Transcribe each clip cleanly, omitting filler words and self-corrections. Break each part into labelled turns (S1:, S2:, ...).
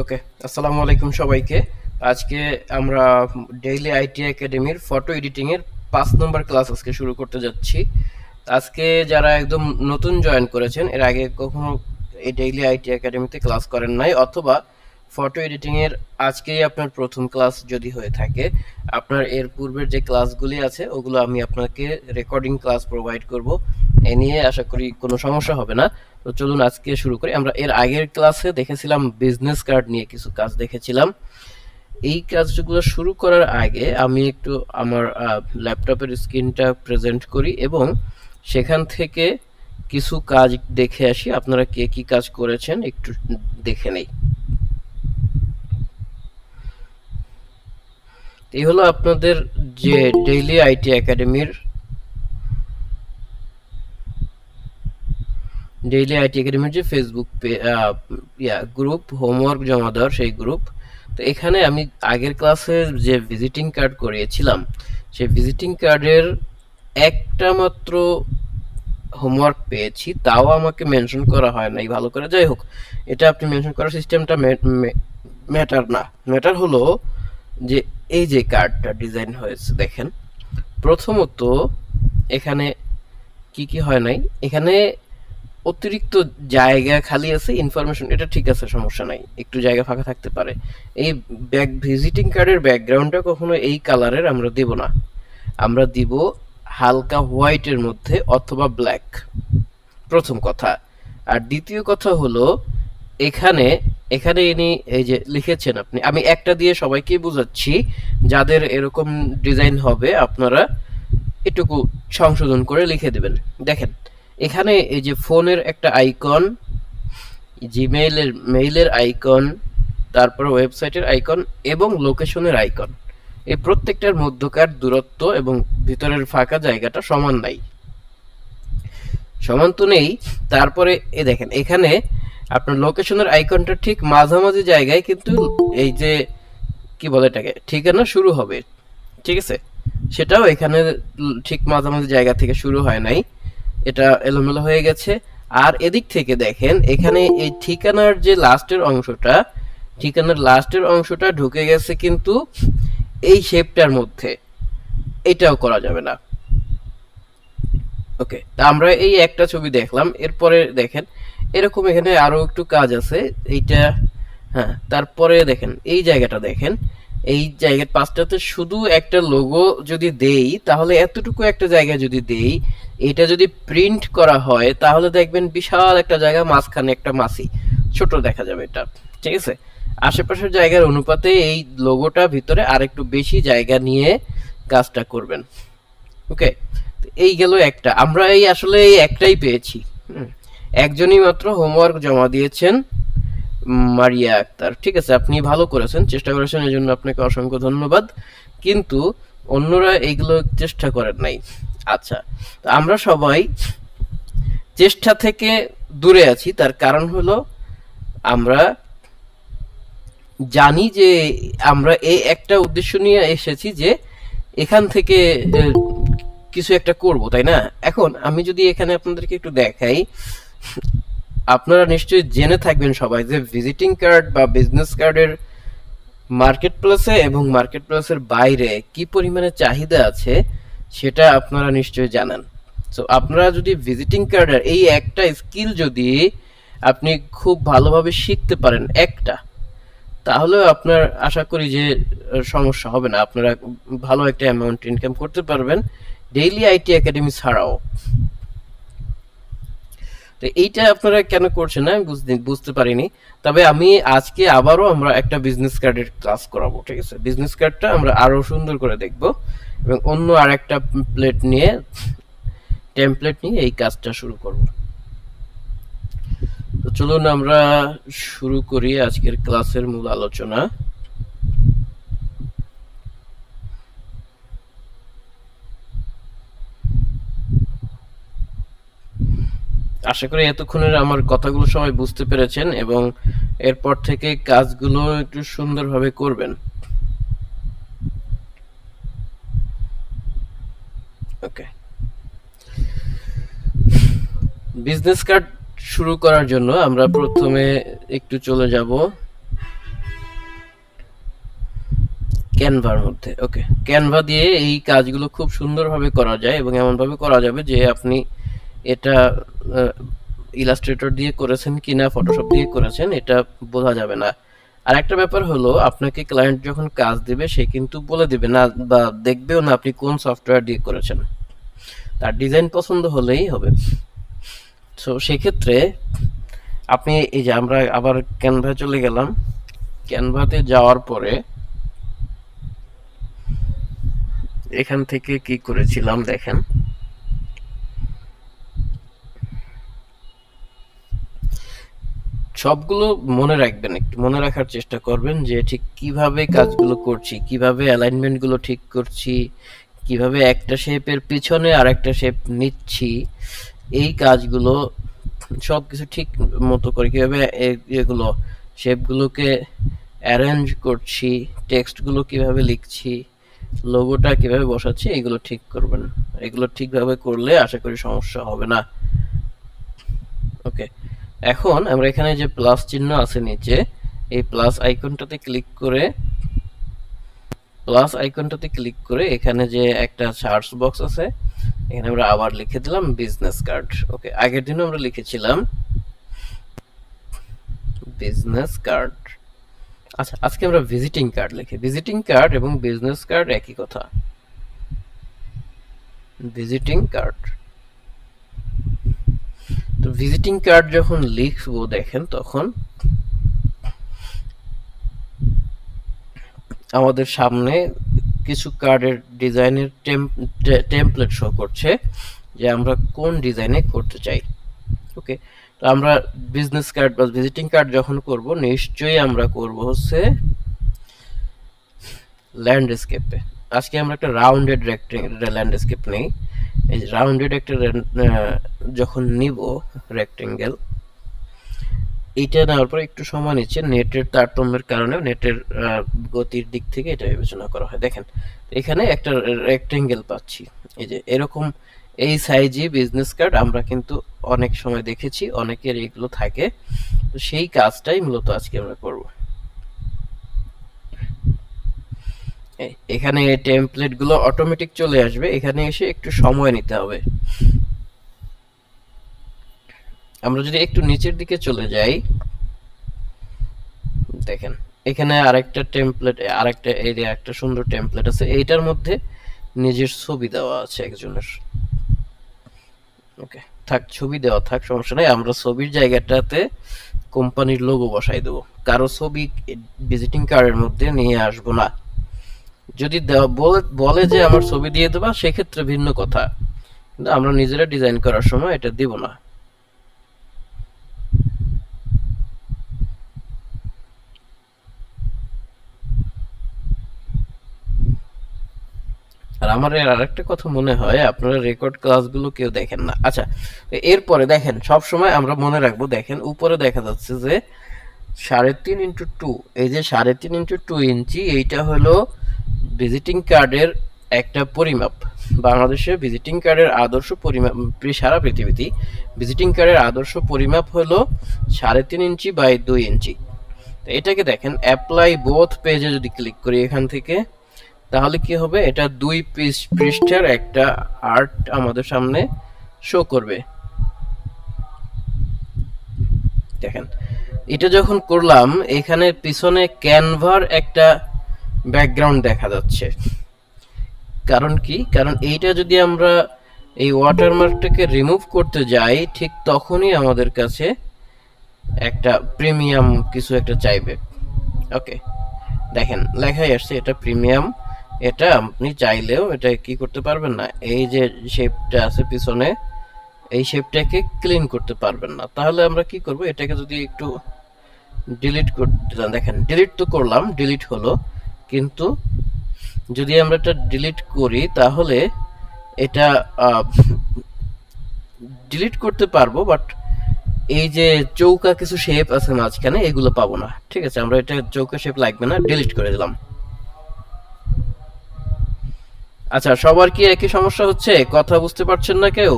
S1: ওকে, আসসালামু আলাইকুম সবাইকে। আজকে আমরা ডেইলি আইটি একাডেমির ফটো এডিটিং এর 5 নম্বর ক্লাস আজকে শুরু করতে যাচ্ছি। আজকে যারা একদম নতুন জয়েন করেছেন, এর আগে কখনো এই ডেইলি আইটি একাডেমিতে ক্লাস করেন নাই, অথবা ফটো এডিটিং এর আজকেই আপনার প্রথম ক্লাস যদি হয়ে থাকে, আপনার এর পূর্বের যে ক্লাসগুলি আছে ওগুলো আমি আপনাকে রেকর্ডিং ক্লাস প্রোভাইড করব। এ নিয়ে আশা করি কোনো সমস্যা হবে না। তো চলুন আজকে শুরু করি। আমরা এর আগের ক্লাসে দেখেছিলাম বিজনেস কার্ড নিয়ে কিছু কাজ দেখেছিলাম। এই কাজগুলো শুরু করার আগে আমি একটু আমার ল্যাপটপের স্ক্রিনটা প্রেজেন্ট করি এবং সেখান থেকে কিছু কাজ দেখে আসি। আপনারা কে কি কাজ করেছেন একটু দেখে নেই। এই হলো আপনাদের যে ডেইলি আইটি একাডেমির যে ফেসবুক গ্রুপ, হোমওয়ার্ক জমা দেওয়ার সেই গ্রুপ। তো এখানে আমি আগের ক্লাসে যে ভিজিটিং কার্ড করিয়েছিলাম, সেই ভিজিটিং কার্ডের একটা মাত্র হোমওয়ার্ক পেয়েছি, তাও আমাকে মেনশন করা হয় নাই ভালো করে। যাই হোক, এটা আপনি মেনশন করার সিস্টেমটা ম্যাটার না। ম্যাটার হলো যে এই যে কার্ডটা ডিজাইন হয়েছে দেখেন, প্রথমত এখানে কি কি হয় নাই, এখানে অতিরিক্ত জায়গা খালি আছে, ইনফরমেশন এটা ঠিক আছে, সমস্যা নাই, একটু জায়গা ফাঁকা থাকতে পারে। এই ভিজিটিং কার্ডের ব্যাকগ্রাউন্ডটা কখনো এই কালারের আমরা দেব না, আমরা দিব হালকা হোয়াইটের মধ্যে অথবা ব্ল্যাক, প্রথম কথা। আর দ্বিতীয় কথা হলো এখানে এখানে ইনি এই যে লিখেছেন আপনি, আমি একটা দিয়ে সবাইকে বুঝাচ্ছি, যাদের এরকম ডিজাইন হবে আপনারা এটুকু সংশোধন করে লিখে দেবেন। দেখেন এখানে এই যে ফোনের একটা আইকন, মেইলের আইকন, তারপর ওয়েবসাইটের আইকন এবং লোকেশনের আইকন, এই প্রত্যেকটার মধ্যকার দূরত্ব এবং ভিতরের ফাঁকা জায়গাটা সমান নাই, সমান তো নেই। তারপরে এ দেখেন এখানে আপনার লোকেশনের আইকনটা ঠিক মাঝামাঝি জায়গায়, কিন্তু এই যে কি বলে এটাকে ঠিকানা শুরু হবে, ঠিক আছে, সেটাও এখানে ঠিক মাঝামাঝি জায়গা থেকে শুরু হয় নাই, এটা এলোমেলো হয়ে গেছে। আর এদিক থেকে দেখেন এখানে এই ঠিকানার যে লাস্টের অংশটা ঢুকে গেছে কিন্তু এই শেপটার মধ্যে, এটাও করা যাবে না। ওকে, তা আমরা এই একটা ছবি দেখলাম, এরপরে দেখেন এরকম এখানে আরো একটু কাজ আছে এইটা। হ্যাঁ, তারপরে দেখেন এই জায়গাটা দেখেন, এই জায়গার পাঁচটাতে শুধু একটা লোগো যদি দেই, তাহলে এতটুকু একটা জায়গা যদি দেই, এটা যদি প্রিন্ট করা হয় তাহলে দেখবেন বিশাল একটা জায়গা, মাঝখানে একটা মাছি, ছোট দেখা যাবে এটা, ঠিক আছে। আশেপাশের জায়গার অনুপাতে এই লোগোটা ভিতরে আরেকটু বেশি জায়গা নিয়ে কাজটা করবেন। ওকে, এই গেল একটা, আমরা এই আসলে এই একটাই পেয়েছি। একজনই মাত্র হোমওয়ার্ক জমা দিয়েছেন, মারিয়া আক্তার, ঠিক আছে, আপনি ভালো করেছেন, চেষ্টা করেছেন, এই জন্য আপনাকে অসংখ্য ধন্যবাদ। কিন্তু অন্যরা এইগুলো চেষ্টা করেন নাই। আচ্ছা, তো আমরা সবাই চেষ্টা থেকে দূরে আছি, তার কারণ হলো আমরা জানি যে আমরা এই একটা উদ্দেশ্য নিয়ে এসেছি যে এখান থেকে কিছু একটা করব, তাই না? এখন আমি যদি এখানে আপনাদেরকে একটু দেখাই, আপনারা নিশ্চয়ই জেনে থাকবেন সবাই যে ভিজিটিং কার্ড বা বিজনেস কার্ডের মার্কেট প্লেসে এবং মার্কেট প্লেসের বাইরে কি পরিমাণে চাহিদা আছে সেটা আপনারা নিশ্চয়ই জানেন। সো আপনারা যদি ভিজিটিং কার্ডের এই একটা স্কিল যদি আপনি খুব ভালোভাবে শিখতে পারেন একটা, তাহলে আপনার আশা করি যে সমস্যা হবে না, আপনারা ভালো একটা অ্যামাউন্ট ইনকাম করতে পারবেন ডেইলি আইটি একাডেমি ছাড়াও। তো এইটা আপনারা কেন করছেন না আমি বুঝতে পারিনি। তবে আমি আজকে আবারও আমরা একটা বিজনেস কার্ডের ক্লাস করাবো, ঠিক আছে, বিজনেস কার্ডটা আমরা আরো সুন্দর করে দেখব এবং অন্য আর একটা টেমপ্লেট নিয়ে এই কাজটা শুরু করব। তো চলুন আমরা শুরু করি আজকের ক্লাসের মূল আলোচনা। আশা করি এতক্ষণের আমার কথাগুলো সবাই বুঝতে পেরেছেন এবং এরপর থেকে কাজগুলো একটু সুন্দরভাবে করবেন। ওকে, বিজনেস কার্ড শুরু করার জন্য আমরা প্রথমে একটু চলে যাব ক্যানভার মধ্যে। ওকে, ক্যানভা দিয়ে এই কাজগুলো খুব সুন্দরভাবে করা যায় এবং এমনভাবে করা যাবে যে আপনি এটা ইলাস্ট্রেটর দিয়ে করেছেন কিনা ফটোশপ দিয়ে করেছেন এটা বোঝা যাবে না। আর একটা ব্যাপার হলো, আপনাকে ক্লায়েন্ট যখন কাজ দিবে সে কিন্তু বলে দিবে না বা দেখবেও না আপনি কোন সফটওয়্যার দিয়ে করেছেন, তার ডিজাইন পছন্দ হলেই হবে। সো সেক্ষেত্রে আপনি এই যে আমরা আবার ক্যানভা চলে গেলাম, ক্যানভাতে যাওয়ার পরে এখান থেকে কি করেছিলাম দেখেন, সবগুলো মনে রাখবেন, একটু মনে রাখার চেষ্টা করবেন যে ঠিক কিভাবে কাজগুলো করছি, কিভাবে অ্যালাইনমেন্ট গুলো ঠিক করছি, কিভাবে একটা শেপের পিছনে আর একটা শেপ নিচ্ছি, এই কাজগুলো সবকিছু ঠিক মতো করে কিভাবে এগুলো শেপগুলোকে অ্যারেঞ্জ করছি, টেক্সটগুলো কিভাবে লিখছি, লোগোটা কিভাবে বসাচ্ছি, এগুলো ঠিক করবেন। এগুলো ঠিকভাবে করলে আশা করি সমস্যা হবে না। ওকে, এখন আমরা এখানে যে প্লাস চিহ্ন আছে নিচে, এই প্লাস আইকনটাতে ক্লিক করে এখানে যে একটা সার্চ বক্স আছে, এখানে আমরা আবার লিখে দিলাম বিজনেস কার্ড। ওকে, আগের দিনও আমরা লিখেছিলাম বিজনেস কার্ড। আচ্ছা, আজকে আমরা ভিজিটিং কার্ড লিখি। ভিজিটিং কার্ড এবং বিজনেস কার্ড একই কথা। ভিজিটিং কার্ড, তো ভিজিটিং কার্ড যখন লিখবো দেখেন, তখন আমাদের সামনে কিছু কার্ডের ডিজাইনের টেমপ্লেট শো করছে যে আমরা কোন ডিজাইনে করতে চাই। ওকে, তো আমরা বিজনেস কার্ড বা ভিজিটিং কার্ড যখন করব, নিশ্চয়ই আমরা করব হচ্ছে ল্যান্ডস্কেপে। আজকে আমরা একটা রাউন্ডেড ল্যান্ডস্কেপ নেই। এই রাউন্ডেড একটা যখন নিব রেক্টেঙ্গেল, এইটা নেওয়ার পর একটু সময় নিচ্ছে, নেটের তারতম্যের কারণে, নেটের গতির দিক থেকে এটা বিবেচনা করা হয়। দেখেন এখানে একটা রেক্টেঙ্গেল পাচ্ছি, এই যে এরকম এই সাইজই বিজনেস কার্ড আমরা কিন্তু অনেক সময় দেখেছি, অনেকের এগুলো থাকে। তো সেই কাজটাই মূলত আজকে আমরা করব। এখানে টেমপ্লেট গুলো অটোমেটিক চলে আসবে, এখানে এসে একটু সময় নিতে হবে। আমরা যদি একটু নিচের দিকে চলে যাই, দেখেন এখানে আরেকটা টেমপ্লেট, আরেকটা এরিয়া, একটা সুন্দর টেমপ্লেট আছে, এইটার মধ্যে নিজের ছবি দেওয়া আছে একজনের। ওকে, থাক, ছবি দেওয়া থাক, সমস্যা নাই। আমরা ছবির জায়গাটাতে কোম্পানির লোগো বসাই দেবো, কারো ছবি ভিজিটিং কার্ডের মধ্যে নিয়ে আসবো না। যদি বলে যে আমার ছবি দিয়ে দেবা, সেক্ষেত্রে ভিন্ন কথা, কিন্তু আমরা নিজেরা ডিজাইন করার সময় এটা দিব না। আর আমার আরেকটা কথা মনে হয়, আপনারা রেকর্ড ক্লাসগুলো কেউ দেখেন না। আচ্ছা, এরপরে দেখেন, সব সময় আমরা মনে রাখবো, দেখেন উপরে দেখা যাচ্ছে যে 3.5x2, এই যে 3.5x2 ইঞ্চি, এইটা হলো ভিজিটিং কার্ডের একটা পরিমাপ। বাংলাদেশে ভিজিটিং কার্ডের আদর্শ পরিমাপ, সারা পৃথিবীতে ভিজিটিং কার্ডের আদর্শ পরিমাপ হলো 3.5 ইঞ্চি বাই 2 ইঞ্চি। তো এটাকে দেখেন, অ্যাপ্লাই বোথ পেজে যদি ক্লিক করি এখান থেকে, তাহলে কি হবে, এটা 2 পৃষ্ঠার একটা আর্ট আমাদের সামনে শো করবে। দেখেন এটা যখন করলাম, এখানে পিছনে ক্যানভার একটা ব্যাকগ্রাউন্ড দেখা যাচ্ছে। কারণ কি, কারণ এইটা যদি আমরা এই ওয়াটারমার্কটাকে রিমুভ করতে যাই, ঠিক তখনই আমাদের কাছে একটা প্রিমিয়াম কিছু একটা চাইবে। ওকে, দেখেন লেখাই আসছে এটা প্রিমিয়াম। এটা আপনি চাইলেও এটা কি করতে পারবেন না, এই যে শেপটা আছে পিছনে, এই শেপটাকে ক্লিন করতে পারবেন না। তাহলে আমরা কি করব, এটাকে যদি একটু ডিলিট করে দিলাম, দেখেন ডিলিট তো করলাম, ডিলিট হলো, কিন্তু যদি আমরা এটা ডিলিট করি তাহলে এটা ডিলিট করতে পারবো, বাট এই যে চৌকা কিছু শেপ আছে মাঝখানে, এগুলো পাবো না। ঠিক আছে, আমরা এটা চৌকা শেপ লাগবে না, ডিলিট করে দিলাম। আচ্ছা, সবার কি একই সমস্যা হচ্ছে? কথা বুঝতে পারছেন না কেউ?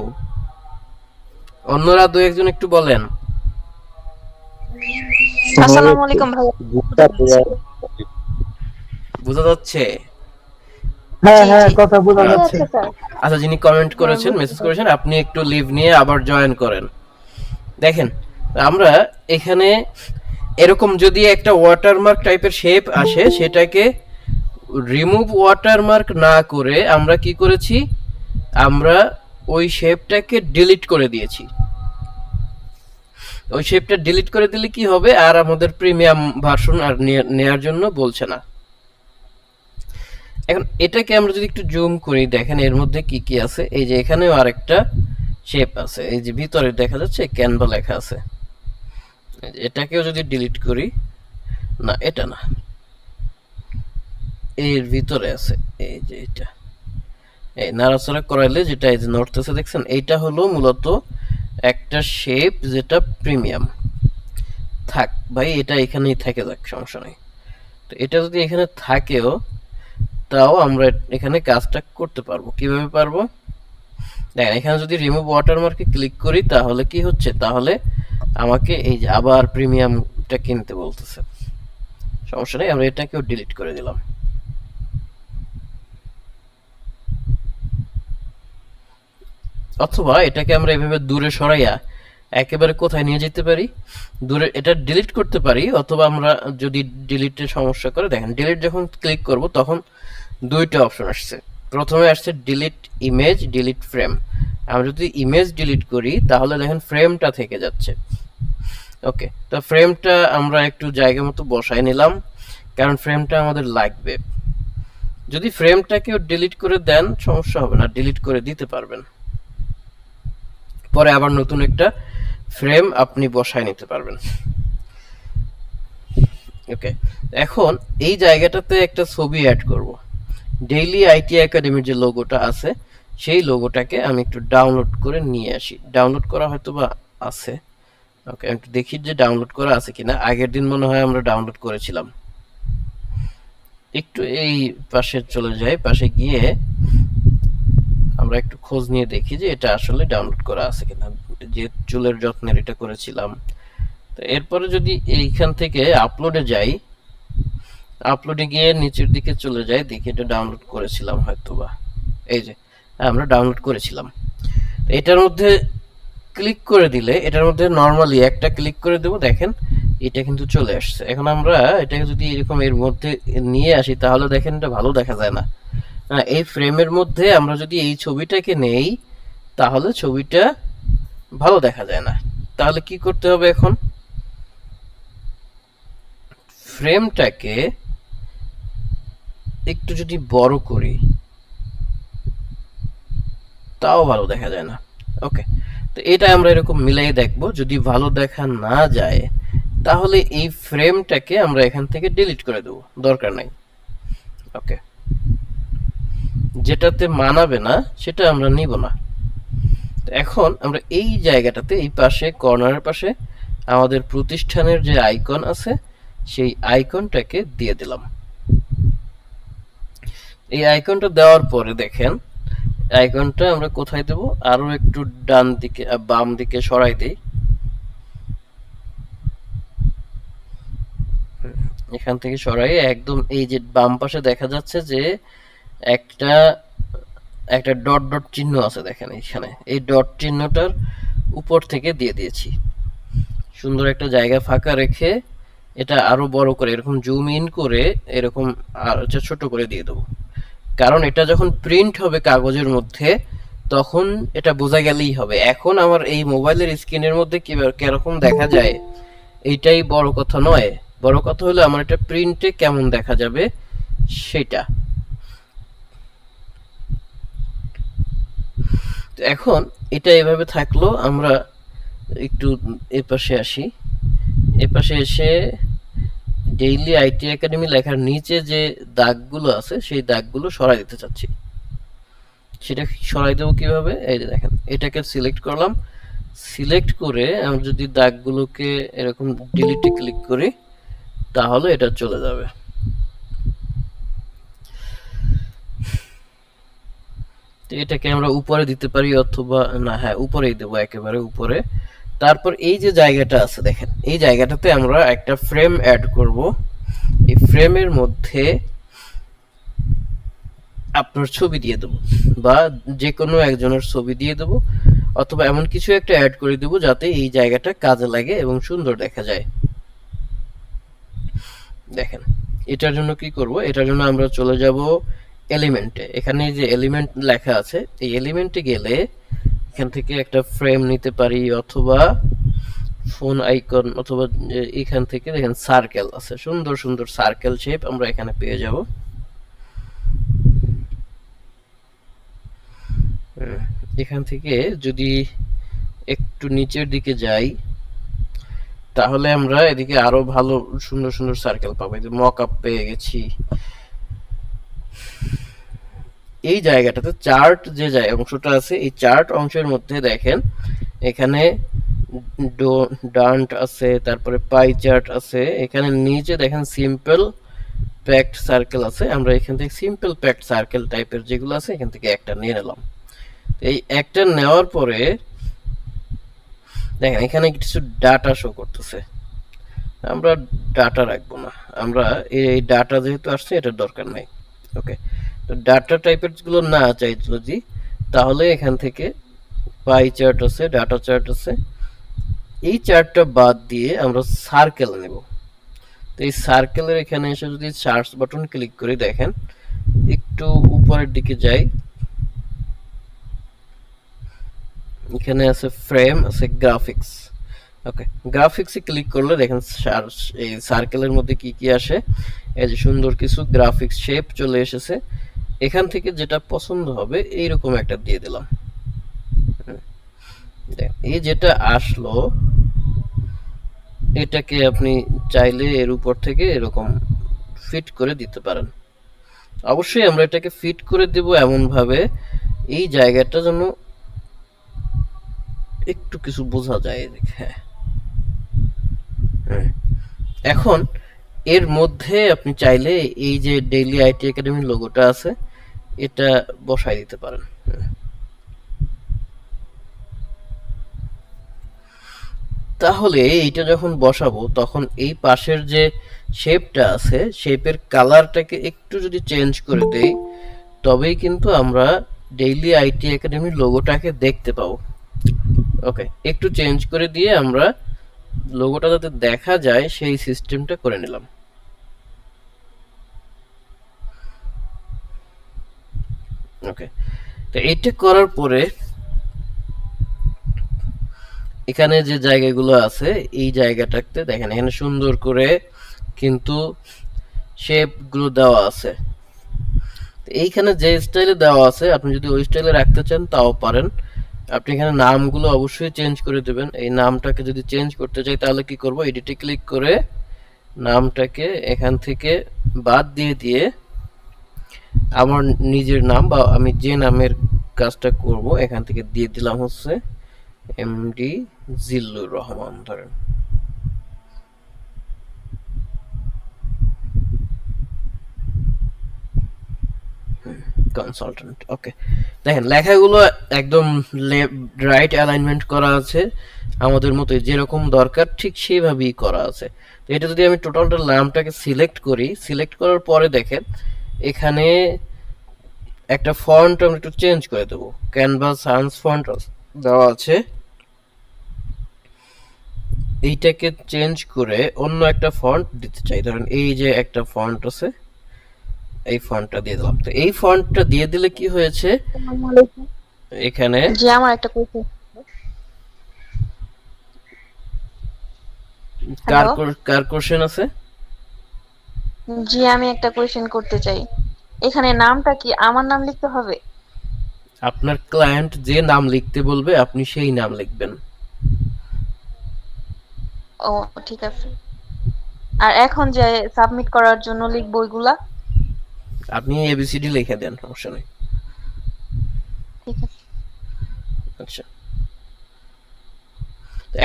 S1: অন্যরা দু একজন একটু বলেন।
S2: আসসালামু আলাইকুম ভাইয়া।
S1: বুঝতে বোঝা যাচ্ছে?
S2: হ্যাঁ
S3: জি
S2: হ্যাঁ
S3: জি
S2: কথা বোঝা
S3: বোঝা
S2: যাচ্ছে।
S3: যাচ্ছে স্যার।
S1: আচ্ছা, যিনি কমেন্ট
S3: হ্যাঁ
S1: করেছেন,
S3: বুঝতে
S1: মেসেজ
S3: পারছি।
S1: করেছেন, আপনি একটু লিভ নিয়ে আবার জয়েন করেন। দেখেন, আমরা এখানে এরকম যদি একটা ওয়াটারমার্ক টাইপের শেপ আসে, সেটাকে রিমুভ ওয়াটারমার্ক না করে আমরা কি করেছি, আমরা ওই শেপটাকে ডিলিট করে দিয়েছি। ওই শেপটা ডিলিট করে দিলে কি হবে, আর আমাদের প্রিমিয়াম ভার্সন আর নেয়ার জন্য বলছে না। এখন এটাকে আমরা যদি একটু জুম করি, দেখেন এর মধ্যে কি কি আছে। এই যে এখানেও আরেকটা শেপ আছে, এই যে ভিতরে দেখা যাচ্ছে ক্যানভা লেখা আছে। এটাকেও যদি ডিলিট করি, না এটা না, এর ভিতরে আছে, এই যে এটা, এই নাড়াচাড়া করাইলে যেটা এই যে নড়তেছে দেখছেন, এইটা হলো মূলত একটা শেপ যেটা প্রিমিয়াম। থাক ভাই, এটা এখানেই থেকে যাক, সমস্যা নেই। তো এটা যদি এখানে থাকেও, তাও আমরা এখানে কাজটা করতে পারবো। কিভাবে পারবো দেখেন, এখানে যদি রিমুভ ওয়াটারমার্কে ক্লিক করি, তাহলে কি হচ্ছে, তাহলে আমাকে এই যে আবার প্রিমিয়ামটা কিনতে বলতেছে। সমস্যা নেই, আমরা এটাকেও ডিলিট করে দিলাম। অথবা এটাকে আমরা এভাবে দূরে সরাইয়া একেবারে কোথায় নিয়ে যেতে পারি, দূরে এটা ডিলিট করতে পারি। অথবা আমরা যদি ডিলিটের সমস্যা করে, দেখেন ডিলিট যখন ক্লিক করব তখন দুইটা অপশন আসছে। প্রথমে আসছে ডিলিট ইমেজ, ডিলিট ফ্রেম। আমরা যদি ইমেজ ডিলিট করি, তাহলে দেখেন ফ্রেমটা থেকে যাচ্ছে। ওকে, তো ফ্রেমটা আমরা একটু জায়গা মতো বসাই নিলাম, কারণ ফ্রেমটা আমাদের লাগবে। যদি ফ্রেমটাকেও ডিলিট করে দেন, সমস্যা হবে না, ডিলিট করে দিতে পারবেন। পরে আবার নতুন একটা ফ্রেম আপনি বসায় নিতে পারবেন। ওকে, এখন এই জায়গাটাতে একটা ছবি অ্যাড করব। ডেইলি আইটি একাডেমির যে লোগোটা আছে, সেই লোগোটাকে আমি একটু ডাউনলোড করে নিয়ে আসি। ডাউনলোড করা হয়তো বা আছে। ওকে, একটু দেখি যে ডাউনলোড করা আছে কিনা। আগের দিন মনে হয় আমরা ডাউনলোড করেছিলাম। একটু এই পাশে চলে যাই, পাশে গিয়ে আমরা একটু খোঁজ নিয়ে দেখি যে এটা আসলে ডাউনলোড করা আছে কিনা। যে চুলের যত্নের এটা করেছিলাম। তো এরপরে যদি এইখান থেকে আপলোডে যাই, আপলোডে গিয়ে নিচের দিকে চলে যাই, দেখি এটা ডাউনলোড করেছিলাম হয়তোবা। এই যে আমরা ডাউনলোড করেছিলাম। এটার মধ্যে ক্লিক করে দিলে, এটার মধ্যে নরমালি একটা ক্লিক করে দেবো, দেখেন এটা কিন্তু চলে আসছে। এখন আমরা এটাকে যদি এরকম এর মধ্যে নিয়ে আসি, তাহলে দেখেন এটা ভালো দেখা যায় না। এই ফ্রেমের মধ্যে আমরা যদি এই ছবিটাকে নেই, তাহলে ছবিটা ভালো দেখা যায় না। তাহলে কি করতে হবে, এখন ফ্রেমটাকে একটু যদি বড় করি, তাও ভালো দেখা যায় না। ওকে, তো এটা আমরা এরকম মিলাই দেখবো। যদি ভালো দেখা না যায়, তাহলে এই ফ্রেমটাকে আমরা এখান থেকে ডিলিট করে দেবো, দরকার নাই। ওকে, যেটাতে মানাবে না সেটা আমরা নিব না। এখন আমরা এই জায়গাটাতে, এই পাশে কর্নারের পাশে আমাদের প্রতিষ্ঠানের যে আইকন আছে, সেই আইকনটাকে দিয়ে দিলাম। এই আইকনটা দেওয়ার পরে দেখেন, আইকনটা আমরা কোথায় দেব, আরো একটু ডান দিকে বাম দিকে সরাই দেই। এখান থেকে সরাই একদম এই যে বাম পাশে দেখা যাচ্ছে যে একটা একটা ডট ডট চিহ্ন আছে, দেখেন এখানে এই ডট চিহ্নটার উপর থেকে দিয়ে দিয়েছি। সুন্দর একটা জায়গা ফাঁকা রেখে এটা আরো বড় করে এরকম জুম ইন করে এরকম আর ছোট করে দিয়ে দেবো। কারণ এটা যখন প্রিন্ট হবে কাগজের মধ্যে, তখন এটা বোঝা গেলেই হবে। এখন আমার এই মোবাইলের স্ক্রিনের মধ্যে কিরকম দেখা যায়, এইটাই বড় কথা নয়। বড় কথা হলো আমার এটা প্রিন্টে কেমন দেখা যাবে সেটা। তো এখন এটা এভাবে থাকলো। আমরা একটু এপাশে আসি, এপাশে এসে ডেইলি আইটি একাডেমি লেখার নিচে যে দাগগুলো আছে, সেই দাগগুলো সরাই দিতে চাচ্ছি। সেটা সরাই দেবো কিভাবে, এই যে দেখেন এটাকে সিলেক্ট করলাম। সিলেক্ট করে আমরা যদি দাগগুলোকে এরকম ডিলিটে ক্লিক করি, তাহলে এটা চলে যাবে। এটাকে আমরা উপরে দিতে পারি, অথবা না, হ্যাঁ উপরেই দেবো, একেবারে উপরে। তারপর এই যে জায়গাটা আছে দেখেন, এই জায়গাটাতে আমরা একটা ফ্রেম অ্যাড করব। এই ফ্রেমের মধ্যে আপনার ছবি দিয়ে দেবো, বা যে কোনো একজনের ছবি দিয়ে দেবো, অথবা এমন কিছু একটা অ্যাড করে দেবো যাতে এই জায়গাটা কাজে লাগে এবং সুন্দর দেখা যায়। দেখেন, এটার জন্য কি করব, এটার জন্য আমরা চলে যাব এলিমেন্টে। এখানে যে এলিমেন্ট লেখা আছে, এই এলিমেন্টে গেলে এখান থেকে একটা ফ্রেম নিতে পারি, অথবা ফোন আইকন, অথবা এখান থেকে দেখেন সার্কেল আছে, সুন্দর সুন্দর সার্কেল শেপ আমরা এখানে পেয়ে যাব। এখান থেকে যদি একটু নিচের দিকে যাই, তাহলে আমরা এদিকে আরো ভালো সুন্দর সুন্দর সার্কেল পাবো। যে মক আপ পেয়ে গেছি। এই জায়গাটাতে চার্ট যে অংশটা আছে, এই চার্ট অংশের মধ্যে দেখেন এখানে ডান্ট আছে, তারপরে পাই চার্ট আছে, এখানে নিচে দেখেন সিম্পল প্যাকড সার্কেল আছে। আমরা এখান থেকে সিম্পল প্যাকড সার্কেল টাইপের যেগুলো আছে এখান থেকে একটা নিয়ে নিলাম। এই একটা নেওয়ার পরে দেখেন এখানে কিছু ডাটা শো করতেছে, আমরা ডাটা রাখবো না, আমরা এই ডাটা যেহেতু আসছে এটার দরকার নাই। ওকে, তো ডাটা টাইপের গুলো না চাই যদি, তাহলে এখান থেকে পাই চার্ট আছে, ডাটা চার্ট আছে, এই চার্টটা বাদ দিয়ে আমরা সার্কেল নেব। তো এই সার্কেলের এখানে এসে যদি সার্চ বাটন ক্লিক করে দেখেন, একটু উপরের দিকে যাই, এখানে আছে ফ্রেম, আছে গ্রাফিক্স। ওকে, গ্রাফিক্সে ক্লিক করলে দেখেন এই সার্কেলের মধ্যে কি কি আসে, এই যে সুন্দর কিছু গ্রাফিক্স শেপ চলে এসেছে। এখান থেকে যেটা পছন্দ হবে এইরকম একটা দিয়ে দিলাম। এই যেটা আসলো, এটাকে আপনি চাইলে এর উপর থেকে এরকম ফিট করে দিতে পারেন। অবশ্যই আমরা এটাকে ফিট করে দেব এমন ভাবে এই জায়গাটা যেন একটু কিছু বোঝা যায়। হ্যাঁ, এখন এর মধ্যে আপনি চাইলে এই যে ডেইলি আইটি একাডেমির লোগোটা আছে এটা বসাই দিতে পারেন। তাহলে এইটা যখন বসাবো তখন এই পাশের যে শেপটা আছে, শেপের কালারটাকে একটু যদি চেঞ্জ করে দেই, তবেই কিন্তু আমরা ডেইলি আইটি একাডেমির লোগোটাকে দেখতে পাবো। ওকে, একটু চেঞ্জ করে দিয়ে আমরা লোগোটা যাতে দেখা যায় সেই সিস্টেমটা করে নিলাম। ওকে, তো এইটা করার পরে এখানে যে জায়গাগুলো আছে এই জায়গাটাতে দেখেন এখানে সুন্দর করে কিন্তু শেপগুলো দেওয়া আছে। এইখানে যে স্টাইলে দেওয়া আছে আপনি যদি ওই স্টাইলে রাখতে চান তাও পারেন। আপনি এখানে নামগুলো অবশ্যই চেঞ্জ করে দেবেন। এই নামটাকে যদি চেঞ্জ করতে চাই তাহলে কি করব, এডিটে ক্লিক করে নামটাকে এখান থেকে বাদ দিয়ে দিয়ে আমার নিজের নাম বা আমি যে নামের কাজটা করব এখান থেকে দিয়ে দিলাম হচ্ছে এমডি জিল্লুর রহমান ধরেন। কনসালটেন্ট। ওকে, দেখেন লেখাগুলো একদম রাইট অ্যালাইনমেন্ট করা আছে, আমাদের মতো যেরকম দরকার ঠিক সেইভাবেই করা আছে। তো এটা যদি আমি টোটালটার নামটাকে সিলেক্ট করি, সিলেক্ট করার পরে দেখেন এখানে একটা ফন্ট আমরা একটু চেঞ্জ করে দেবো, ক্যানভাস সান্স ফন্ট দেওয়া আছে, এইটাকে চেঞ্জ করে অন্য একটা ফন্ট দিতে চাই। ধরেন এই যে একটা ফন্ট আছে, এই ফন্টটা দিয়ে দিলাম। তো এই ফন্টটা দিয়ে দিলে কি হয়েছে, এখানে
S2: জি আমার একটা কোয়েশ্চেন।
S1: কার
S2: হ্যালো,
S1: কার কোশ্চেন আছে?
S2: জি আমি একটা কোয়েশ্চেন করতে চাই। এখানে নামটা কি আমার নাম লিখতে হবে?
S1: আপনার ক্লায়েন্ট যে নাম লিখতে বলবে আপনি সেই নাম লিখবেন।
S2: ও ঠিক আছে। আর এখন যে সাবমিট করার জন্য লিখবো ওইগুলা?
S1: আপনি এবিসিডি লিখে দেন, সমস্যা নেই।
S2: ঠিক আছে।
S1: আচ্ছা,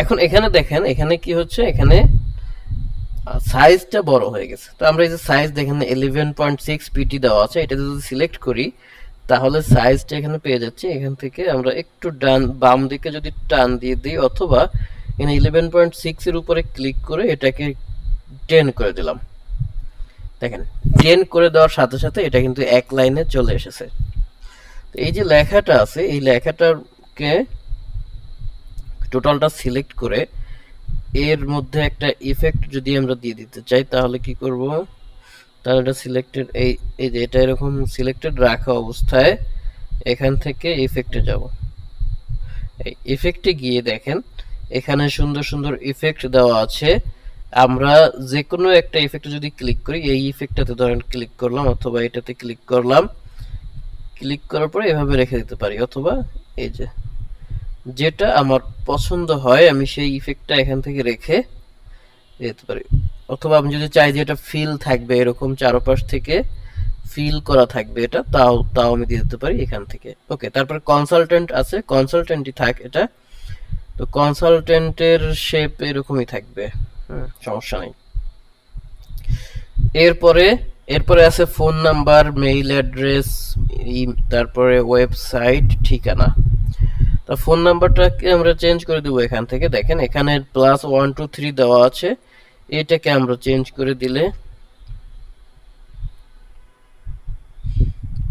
S1: এখন এখানে দেখেন এখানে কি হচ্ছে, এখানে সাইজটা বড় হয়ে গেছে। তো আমরা এই যে সাইজ দেখেন 11.6 পিটি দেওয়া আছে, এটা যদি সিলেক্ট করি তাহলে সাইজটা এখানে পেয়ে যাচ্ছি। এখান থেকে আমরা একটু ডান বাম দিকে যদি টান দিয়ে দিই, অথবা এখানে 11.6 এর উপরে ক্লিক করে এটাকে 10 করে দিলাম। দেখেন 10 করে দেওয়ার সাথে সাথে এটা কিন্তু এক লাইনে চলে এসেছে। তো এই যে লেখাটা আছে এই লেখাটাকে টোটালটা সিলেক্ট করে এর মধ্যে একটা ইফেক্ট যদি আমরা দিয়ে দিতে চাই তাহলে কি করব, তাহলে এটা সিলেক্টেড এই যে এটা এরকম সিলেক্টেড রাখা অবস্থায় এখান থেকে ইফেক্টে যাব। এই ইফেক্টে গিয়ে দেখেন এখানে সুন্দর সুন্দর ইফেক্ট দেওয়া আছে। আমরা যে কোনো একটা ইফেক্টে যদি ক্লিক করি, এই ইফেক্টটাতে ধরেন ক্লিক করলাম অথবা এটাতে ক্লিক করলাম, ক্লিক করার পরে এভাবে রেখে দিতে পারি, অথবা এই যে যেটা আমার পছন্দ হয় আমি সেই ইফেক্টটা এখান থেকে রেখে দিতে পারি। অথবা আমি যদি চাই যে এটা ফিল থাকবে এরকম চারপাশ থেকে ফিল করা থাকবে এটা, তাও আমি দিয়ে দিতে পারি এখান থেকে। ওকে, তারপর কনসালটেন্ট আছে, কনসালটেন্টই থাক এটা। তো কনসালটেন্টের শেপ এরকমই থাকবে, সমস্যা নেই। এরপরে এরপরে আছে ফোন নাম্বার, মেইল অ্যাড্রেস, তারপরে ওয়েবসাইট ঠিকানা। তা ফোন নাম্বারটাকে আমরা চেঞ্জ করে দেবো এখান থেকে। দেখেন এখানে +123 দেওয়া আছে, এটাকে আমরা চেঞ্জ করে দিলে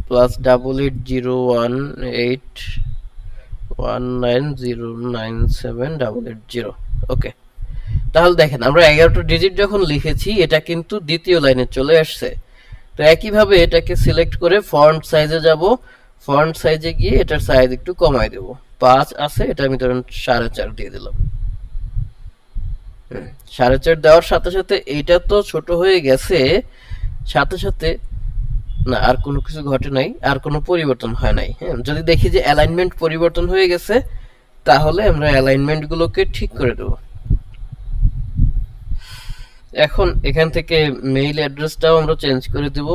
S1: +880181909780। ওকে, তাহলে দেখেন আমরা 11টা ডিজিট যখন লিখেছি এটা কিন্তু দ্বিতীয় লাইনে চলে আসছে। তো একইভাবে এটাকে সিলেক্ট করে ফন্ট সাইজে যাব, ফন্ট সাইজে গিয়ে এটার সাইজ একটু কমাই দেব। 5 আছে, এটা আমি ধরুন 4.5 দিয়ে দিলাম। 4.5 দেওয়ার সাথে সাথে এইটা তো ছোট হয়ে গেছে, সাথে সাথে না আর কোনো কিছু ঘটে নাই, আর কোনো পরিবর্তন হয় নাই। হ্যাঁ, যদি দেখি যে অ্যালাইনমেন্ট পরিবর্তন হয়ে গেছে তাহলে আমরা অ্যালাইনমেন্ট গুলোকে ঠিক করে দেব। এখন এখান থেকে মেইল অ্যাড্রেসটাও আমরা চেঞ্জ করে দেব।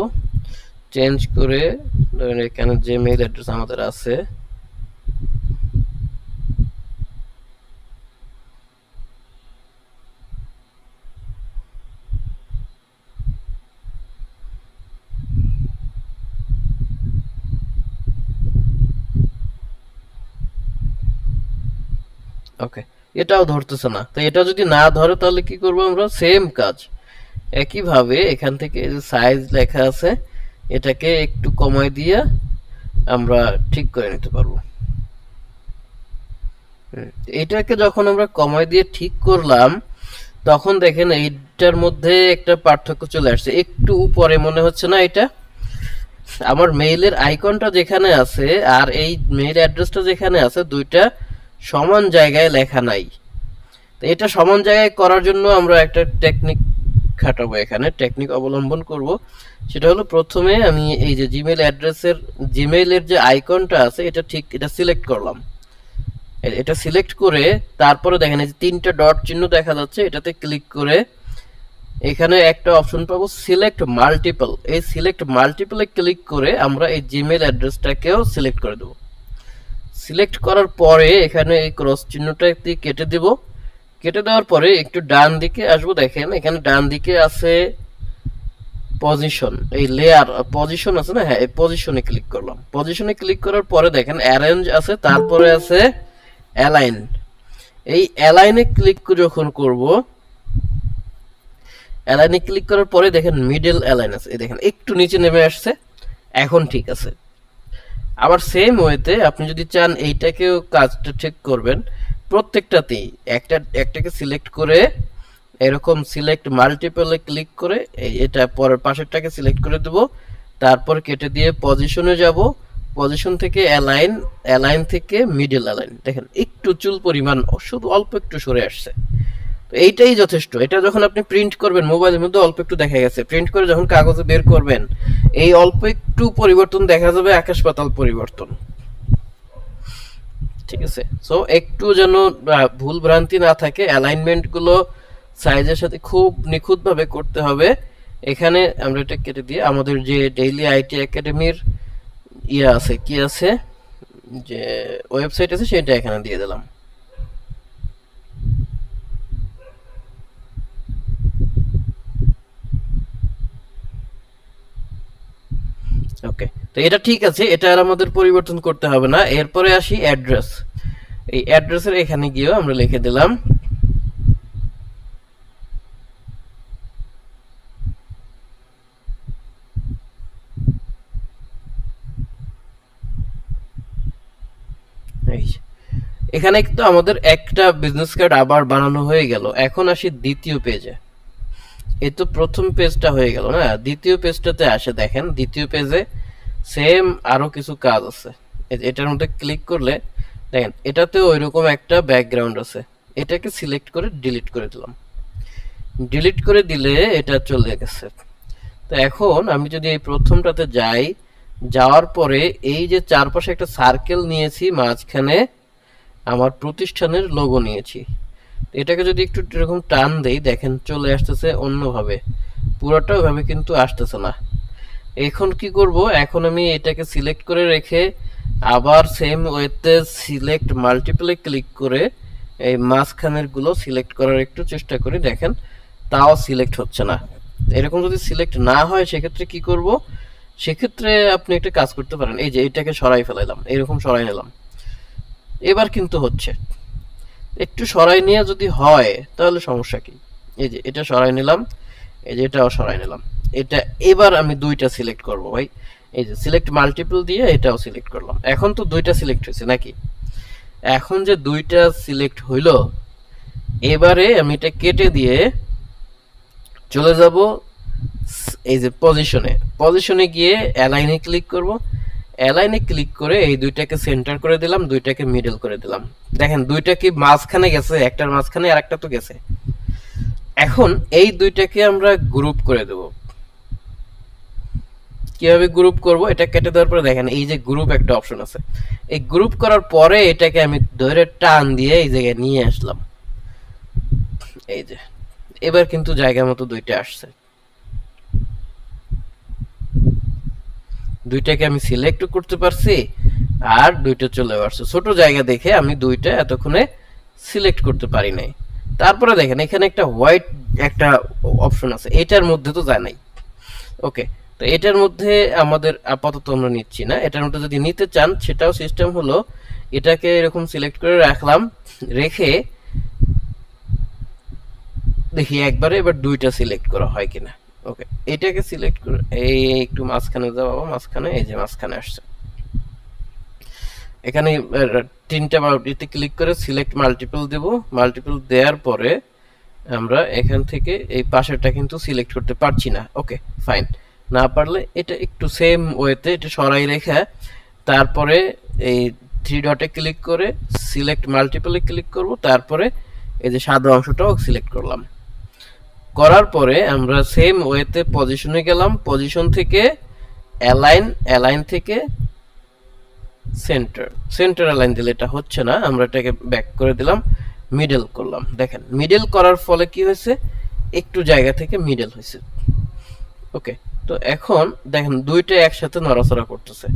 S1: চেঞ্জ করে ধরেন এখানে যে মেইল অ্যাড্রেস আমাদের আছে ওকে, এটাও ধরতেছে না। তো এটা যদি না ধরে তাহলে কি করব, আমরা সেম কাজ একইভাবে এখান থেকে যে সাইজ লেখা আছে এটাকে একটু কমাই দিয়ে আমরা ঠিক করে নিতে পারবো। এটাকে যখন আমরা কমাই দিয়ে ঠিক করলাম তখন দেখেন এইটার মধ্যে একটা পার্থক্য চলে আসছে, একটু উপরে মনে হচ্ছে না? এটা আমার মেইলের আইকনটা যেখানে আছে আর এই মেইল অ্যাড্রেসটা যেখানে আছে দুইটা সমান জায়গায় লেখা নাই। তো এটা সমান জায়গায় করার জন্য আমরা একটা টেকনিক খাটাবো, এখানে টেকনিক অবলম্বন করব। সেটা হলো প্রথমে আমি এই যে জিমেইলের যে আইকনটা আছে এটা ঠিক এটা সিলেক্ট করলাম। এটা সিলেক্ট করে তারপরে দেখেন এই যে 3টা ডট চিহ্ন দেখা যাচ্ছে, এটাতে ক্লিক করে এখানে একটা অপশন পাবো সিলেক্ট মাল্টিপল। এই সিলেক্ট মাল্টিপলে ক্লিক করে আমরা এই জিমেইল অ্যাড্রেসটাকেও সিলেক্ট করে দেব। সিলেক্ট করার পরে এখানে এই ক্রস চিহ্নটা কেটে দেব। কেটে দেওয়ার পরে একটু ডান দিকে আসবো, দেখেন এখানে ডান দিকে আছে পজিশন, এই লেয়ার পজিশন আছে না? হ্যাঁ, এই পজিশনে ক্লিক করলাম। পজিশনে ক্লিক করার পরে দেখেন অ্যারেঞ্জ আছে, তারপরে আছে অ্যালাইন। এই অ্যালাইনে ক্লিক যখন করব, অ্যালাইনে ক্লিক করার পরে দেখেন মিডল অ্যালাইন আছে, এই দেখেন একটু নিচে নেমে আসছে, এখন ঠিক আছে। আবার সেম ওয়েতে আপনি যদি চান এইটাকেও কাজটা ঠিক করবেন, প্রত্যেকটাতেই একটাকে সিলেক্ট করে এরকম সিলেক্ট মাল্টিপলে ক্লিক করে এটা পরের পাশেরটাকে সিলেক্ট করে দেব, তারপর কেটে দিয়ে পজিশনে যাব, পজিশন থেকে অ্যালাইন, অ্যালাইন থেকে মিডল অ্যালাইন। দেখেন একটু চুল পরিমাণ শুধু অল্প একটু সরে আসছে। তো এইটাই যথেষ্ট। এটা যখন আপনি প্রিন্ট করবেন মোবাইলের মধ্যে অল্প একটু দেখা গেছে, প্রিন্ট করে যখন কাগজে বের করবেন এই অল্প একটু পরিবর্তন দেখা যাবে আকাশ পাতাল পরিবর্তন। ঠিক আছে, সো একটু যেন ভুল ভ্রান্তি না থাকে, অ্যালাইনমেন্ট গুলো সাইজের সাথে খুব নিখুঁত ভাবে করতে হবে। এখানে আমরা এটা কেটে দিয়ে আমাদের যে ডেইলি আইটি একাডেমির ইয়ে আছে, কি আছে, যে ওয়েবসাইট আছে সেটা এখানে দিয়ে দিলাম। ওকে, তো এটা ঠিক আছে, এটা আর আমাদের পরিবর্তন করতে হবে না। এরপরে আসি অ্যাড্রেস। এই অ্যাড্রেসের এখানে গিয়েও আমরা লিখে দিলাম এখানে কিন্তু আমাদের একটা বিজনেস কার্ড আবার বানানো হয়ে গেল। এখন আসি দ্বিতীয় পেজে। এই তো প্রথম পেজটা হয়ে গেল না, দ্বিতীয় পেজটাতে আসে দেখেন, দ্বিতীয় পেজে সেম আরো কিছু কাজ আছে। এটার মধ্যে ক্লিক করলে দেখেন এটাতেও ওইরকম একটা ব্যাকগ্রাউন্ড আছে। এটাকে সিলেক্ট করে ডিলিট করে দিলাম। ডিলিট করে দিলে এটা চলে গেছে। তো এখন আমি যদি এই প্রথমটাতে যাই, যাওয়ার পরে এই যে চারপাশে একটা সার্কেল নিয়েছি, মাঝখানে আমার প্রতিষ্ঠানের লোগো নিয়েছি। এটাকে যদি একটু এরকম টান দেই দেখেন চলে আসতেছে অন্যভাবে, পুরোটা ওইভাবে কিন্তু আসতেছে না। এখন কি করব, এখন আমি এটাকে সিলেক্ট করে রেখে আবার সেম ওয়েতে সিলেক্ট মাল্টিপলে ক্লিক করে এই মাঝখানের গুলো সিলেক্ট করার একটু চেষ্টা করি, দেখেন তাও সিলেক্ট হচ্ছে না। এরকম যদি সিলেক্ট না হয় সেক্ষেত্রে কি করব, সেক্ষেত্রে আপনি একটা কাজ করতে পারেন, এই যে এটাকে সরাই ফেলাইলাম, এরকম সরাই নিলাম, এবার কিন্তু হচ্ছে। একটু সরাই নিয়ে যদি হয় তাহলে সমস্যা কি, এই যে এটা সরাই নিলাম, এই যে এটাও সরাই নিলাম, এটা এবার আমি দুইটা সিলেক্ট করব ভাই, এই যে সিলেক্ট মাল্টিপল দিয়ে এটাও সিলেক্ট করলাম, এখন তো দুইটা সিলেক্ট হয়েছে নাকি। এখন যে দুইটা সিলেক্ট হইল, এবারে আমি এটা কেটে দিয়ে চলে যাব এই যে পজিশনে, পজিশনে গিয়ে অ্যালাইনে ক্লিক করব। অ্যালাইনে ক্লিক করে এই দুইটাকে সেন্টার করে দিলাম, দুইটাকে মিডল করে দিলাম। দেখেন দুইটা কি মাঝখানে গেছে, একটার মাঝখানে আর একটা তো গেছে। এখন এই দুইটাকে আমরা গ্রুপ করে দেব। কিভাবে গ্রুপ করব, এটা কেটে দেওয়ার পরে দেখেন এই যে গ্রুপ একটা অপশন আছে, এই গ্রুপ করার পরে এটাকে আমি ধরে টান দিয়ে এই জায়গায় নিয়ে আসলাম। এই যে এবার কিন্তু জায়গা মতো দুইটা আসছে, দুইটাকে আমি সিলেক্ট করতে পারছি আর দুইটা চলে আসছে। ছোট জায়গা দেখে আমি দুইটা এতক্ষণে সিলেক্ট করতে পারি নাই। তারপরে দেখেন এখানে একটা হোয়াইট একটা অপশন আছে, এটার মধ্যে তো যায় নাই। ওকে, তো এটার মধ্যে আমাদের আপাতত আমরা নিচ্ছি না। এটার মধ্যে যদি নিতে চান সেটাও সিস্টেম হলো, এটাকে এরকম সিলেক্ট করে রাখলাম, রেখে দেখি একবারে এবার দুইটা সিলেক্ট করা হয় কিনা। ওকে, এটাকে সিলেক্ট করে এই একটু মাঝখানে যাবো, মাঝখানে এই যে মাঝখানে আসছে। এখানে তিনটা বারোটিতে ক্লিক করে সিলেক্ট মাল্টিপল দেব, মাল্টিপল দেওয়ার পরে আমরা এখান থেকে এই পাশেরটা কিন্তু সিলেক্ট করতে পারছি না। ওকে ফাইন, না পারলে এটা একটু সেম ওয়েতে এটা সরাই রেখে তারপরে এই থ্রি ডটে ক্লিক করে সিলেক্ট মাল্টিপলে ক্লিক করব, তারপরে এই যে সাদা অংশটাও সিলেক্ট করলাম। করার পরে আমরা সেম ওয়েতে পজিশনে গেলাম, পজিশন থেকে অ্যালাইন, অ্যালাইন থেকে সেন্টার, সেন্টার অ্যালাইন দিলে এটা হচ্ছে না, আমরা এটাকে ব্যাক করে দিলাম, মিডল করলাম। দেখেন মিডল করার ফলে কি হয়েছে, একটু জায়গা থেকে মিডল হয়েছে। ওকে, তো এখন দেখেন দুইটা একসাথে নড়াচড়া করতেছে,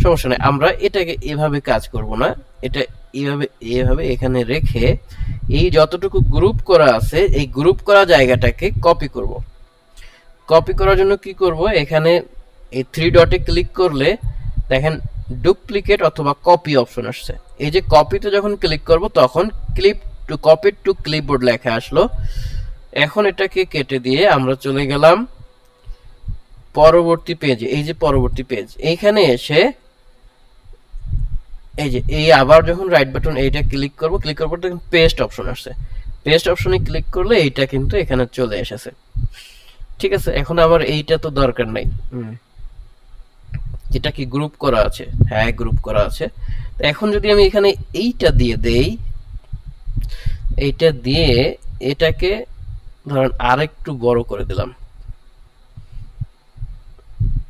S1: সমস্যা নেই। আমরা এটাকে এভাবে কাজ করব না, এটা এইভাবে এভাবে এখানে রেখে এই যতটুকু গ্রুপ করা আছে এই গ্রুপ করা জায়গাটাকে কপি করব। কপি করার জন্য কি করব, এখানে এই থ্রি ডটে ক্লিক করলে দেখেন ডুপ্লিকেট অথবা কপি অপশন আসছে। এই যে কপিতে যখন ক্লিক করব তখন clip to copy to clipboard লেখা আসলো। এখন এটাকে কেটে দিয়ে আমরা চলে গেলাম পরবর্তী পেজে। এই যে পরবর্তী পেজ, এইখানে এসে এই যে এই আবার যখন রাইট বাটন এইটা ক্লিক করব, ক্লিক করার পর দেখুন পেস্ট অপশন আসছে, পেস্ট অপশনে ক্লিক করলে এইটা কিন্তু এখানে চলে এসেছে। ঠিক আছে, এখন আমার এইটা তো দরকার নাই, যেটা কি গ্রুপ করা আছে, হ্যাঁ গ্রুপ করা আছে। তো এখন যদি আমি এখানে এইটা দিয়ে দেই, এইটা দিয়ে এটাকে ধরেন আরেকটু বড় করে দিলাম,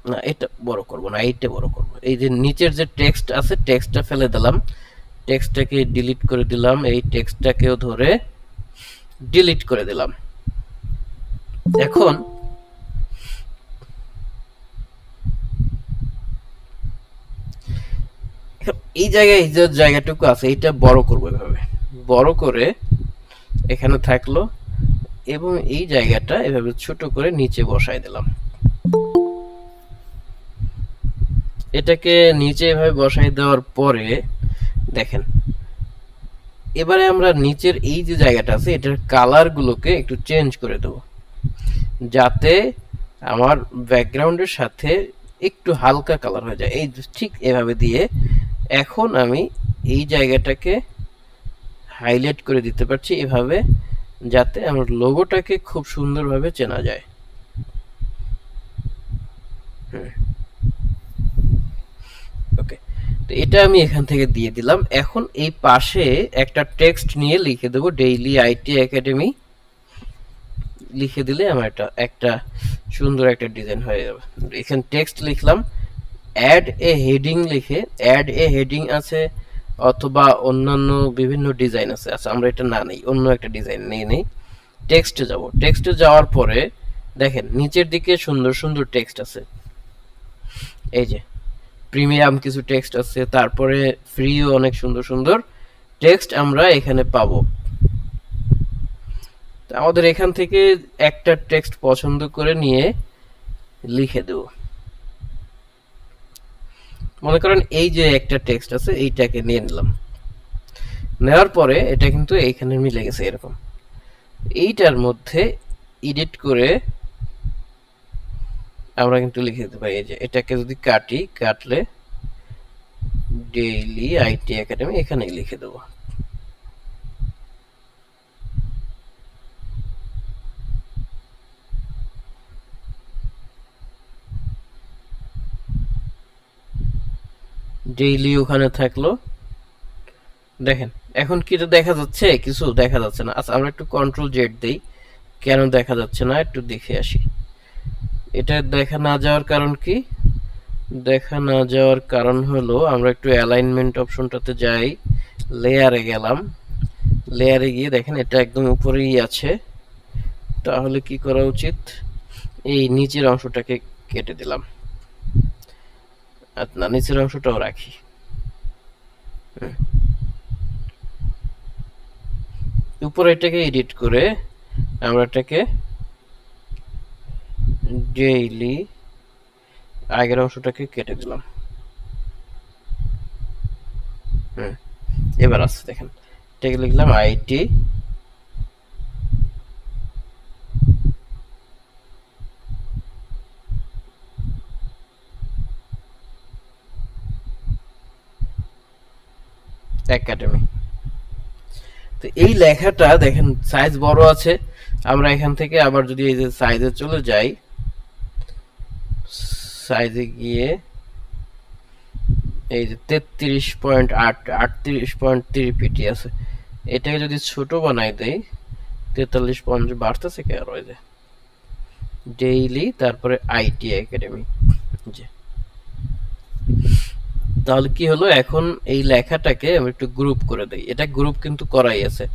S1: না এটা বড় করব না, এইটা বড় করব। এই যে নিচের যে টেক্সট আছে টেক্সটটা ফেলে দিলাম, টেক্সটটাকে ডিলিট করে দিলাম, এই টেক্সটটাকেও ধরে ডিলিট করে দিলাম। এখন এই জায়গায় এই যে জায়গাটুকু আছে এটা বড় করব, এভাবে বড় করে এখানে থাকলো এবং এই জায়গাটা এভাবে ছোট করে নিচে বসাই দিলাম। এটাকে নিচে এভাবে বসাই দেওয়ার পরে দেখেন এবারে আমরা নিচের এই যে জায়গাটা আছে এটার কালার গুলোকে একটু চেঞ্জ করে দেব, যাতে আমার ব্যাকগ্রাউন্ডের সাথে একটু হালকা কালার হয়ে যায়। এই ঠিক এভাবে দিয়ে এখন আমি এই জায়গাটাকে হাইলাইট করে দিতে পারছি এভাবে, যাতে আমার লোগোটাকে খুব সুন্দরভাবে চেনা যায়। ওকে, তো এটা আমি এখান থেকে দিয়ে দিলাম। এখন এই পাশে একটা টেক্সট নিয়ে লিখে দেবো ডেইলি আইটি একাডেমি। লিখে দিলে আমার একটা সুন্দর একটা ডিজাইন হয়ে যাবে। এখানে টেক্সট লিখলাম, অ্যাড এ হেডিং লিখে, অ্যাড এ হেডিং আছে অথবা অন্যান্য বিভিন্ন ডিজাইন আছে। আচ্ছা, আমরা এটা না নেই, অন্য একটা ডিজাইন নিয়ে নেই। টেক্সটে যাব, টেক্সটে যাওয়ার পরে দেখেন নিচের দিকে সুন্দর সুন্দর টেক্সট আছে। এই যে প্রিমিয়াম কিছু টেক্সট আছে, তারপরে ফ্রিও অনেক সুন্দর সুন্দর টেক্সট আমরা এখানে পাবো। আমাদের এখান থেকে একটা টেক্সট পছন্দ করে নিয়ে লিখে দেব। মনে করেন এই যে একটা টেক্সট আছে, এইটাকে নিয়ে নিলাম। নেওয়ার পরে এটা কিন্তু এইখানে মিলে গেছে এরকম। এইটার মধ্যে এডিট করে আমরা কিন্তু লিখে দিতে পারি। এই যে এটাকে যদি কাটলে ডেইলি আইটি একাডেমি এখানে লিখে দেবো। ডেইলি ওখানে থাকলো। দেখেন এখন কি দেখা যাচ্ছে? কিছু দেখা যাচ্ছে না। আচ্ছা, আমরা একটু কন্ট্রোল জেড দেই, কেন দেখা যাচ্ছে না একটু দেখে আসি। এটা দেখা না যাওয়ার কারণ কি? দেখা না যাওয়ার কারণ হলো আমরা একটু অ্যালাইনমেন্ট অপশনটাতে যাই, লেয়ারে গেলাম। লেয়ারে গিয়ে দেখেন এটা একদম উপরেই আছে। তাহলে কি করা উচিত? এই নিচের অংশটাকে কেটে দিলাম। না, নিচের অংশটাও রাখি। উপরে এটাকে এডিট করে আমরা এটাকে ডেইলি আগের অংশটাকে কেটে দিলাম। এবার আছে দেখেন, এটাকে লিখলাম আইটি একাডেমি। তো এই লেখাটা দেখেন সাইজ বড় আছে। আমরা এখান থেকে আবার যদি এই যে সাইজে চলে যাই, সাইজে গিয়ে এই যে 33.8 38.3 পিটি আছে, এটাকে যদি ছোট বানাই দেই 43.5 বাড়তেছে কি আর ওই যে ডেইলি তারপরে আইটি একাডেমি। তাহলে কি হলো, এখন এই লেখাটাকে আমি একটু গ্রুপ করে দেই। এটা গ্রুপ কিন্তু করাই আছে,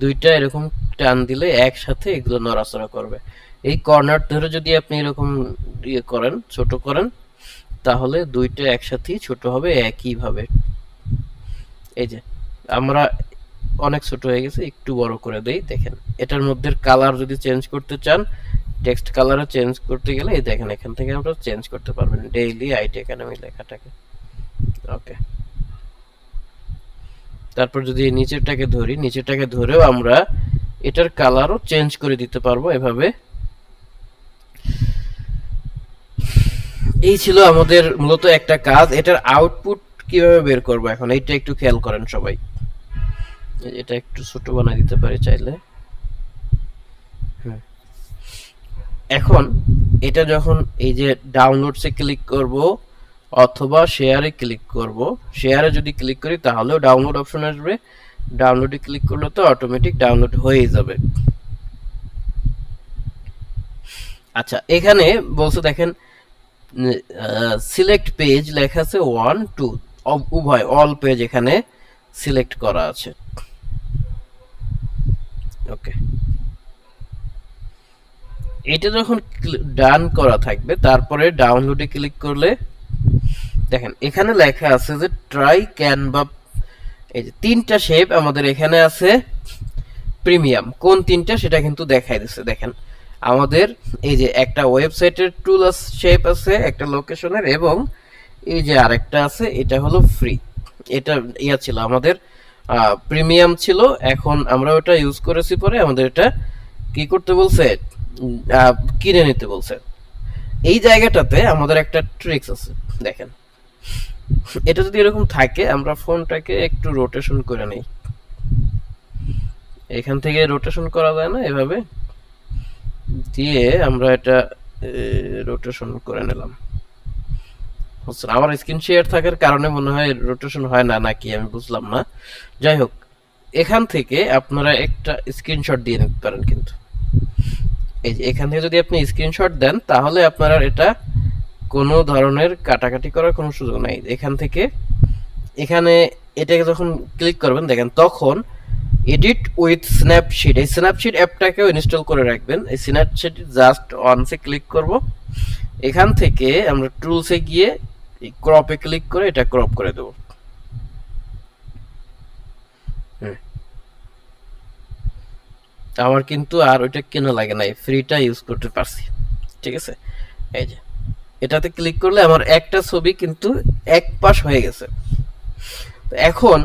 S1: দুইটা এরকম টান দিলে একসাথে এগুলো নড়াচড়া করবে। এই কর্নার ধরে যদি আপনি এরকম ইয়ে করেন, ছোট করেন, তাহলে দুইটা একসাথেই ছোট হবে একই ভাবে। এই যে আমরা অনেক ছোট হয়ে গেছে, একটু বড় করে দেই। দেখেন এটার মধ্যে কালার যদি চেঞ্জ করতে চান, টেক্সট কালারে চেঞ্জ করতে গেলে এই দেখেন এখান থেকে আমরা চেঞ্জ করতে পারবেন ডেইলি আইটি একাডেমি লেখাটাকে। ওকে, তারপর যদি নিচেরটাকে ধরি, নিচেরটাকে ধরেও আমরা এটার কালারও চেঞ্জ করে দিতে পারবো এভাবে। এই ছিল আমাদের মূলত একটা কাজ। এটার আউটপুট কিভাবে বের করব এখন, এইটা একটু খেয়াল করেন সবাই। এটা একটু ছোট বানাই দিতে পারি চাইলে। এখন এটা যখন এই যে ডাউনলোডসে ক্লিক করব অথবা শেয়ারে ক্লিক করব, শেয়ারে যদি ক্লিক করি তাহলেও ডাউনলোড অপশন আসবে, ডাউনলোডে ক্লিক করলে তো অটোমেটিক ডাউনলোড হয়ে যাবে। আচ্ছা, এখানে বলছে দেখেন সিলেক্ট পেজ লেখা আছে 1 2, উভয় অল পেজ এখানে সিলেক্ট করা আছে। ওকে, এটা যখন ডান করা থাকবে তারপরে ডাউনলোডে ক্লিক করলে দেখেন এখানে লেখা আছে যে ট্রাই ক্যানভা। এই যে তিনটা শেপ আমাদের এখানে আছে প্রিমিয়াম, কোন তিনটা সেটা কিন্তু দেখাই দিচ্ছে। দেখেন আমাদের এই যে একটা ওয়েবসাইটের টুল শেপ আছে, একটা লোকেশনের, এবং এই যে আরেকটা আছে এটা হলো ফ্রি। এটা ইয়া ছিল আমাদের প্রিমিয়াম ছিল, এখন আমরা ওটা ইউজ করেছি, পরে আমাদের এটা কি করতে বলছে, কিনে নিতে বলছে। এই জায়গাটাতে আমাদের একটা ট্রিক্স আছে। দেখেন এটা যদি এরকম থাকে, আমরা ফোনটাকে একটু রোটেশন করে নেই, এখান থেকে রোটেশন করা যায় না এভাবে দিয়ে আমরা এটা রোটেশন করে নিলাম। হচ্ছে না, আমার স্ক্রিন শেয়ার থাকার কারণে মনে হয় রোটেশন হয় না নাকি আমি বুঝলাম না। যাই হোক, এখান থেকে আপনারা একটা স্ক্রিনশট দিয়ে নিতে পারেন। কিন্তু এই যে এখান থেকে যদি আপনি স্ক্রিনশট দেন তাহলে আপনার আর এটা কোনো ধরনের কাটাকাটি করার কোনো সুযোগ নাই। এখান থেকে এখানে এটাকে যখন ক্লিক করবেন দেখেন তখন এডিট উইথ স্ন্যাপশিট, এই স্ন্যাপশিট অ্যাপটাকেও ইনস্টল করে রাখবেন। এই স্ন্যাপশিট জাস্ট ওয়ান্সে ক্লিক করব, এখান থেকে আমরা টুলসে গিয়ে ক্রপে ক্লিক করে এটা ক্রপ করে দেব। আমার কিন্তু আর ওইটা কেনা লাগে নাই, ফ্রিটা ইউজ করতে পারছি। ঠিক আছে, এই যে এটাতে ক্লিক করলে আমার একটা ছবি কিন্তু এক পাশ হয়ে গেছে। এখন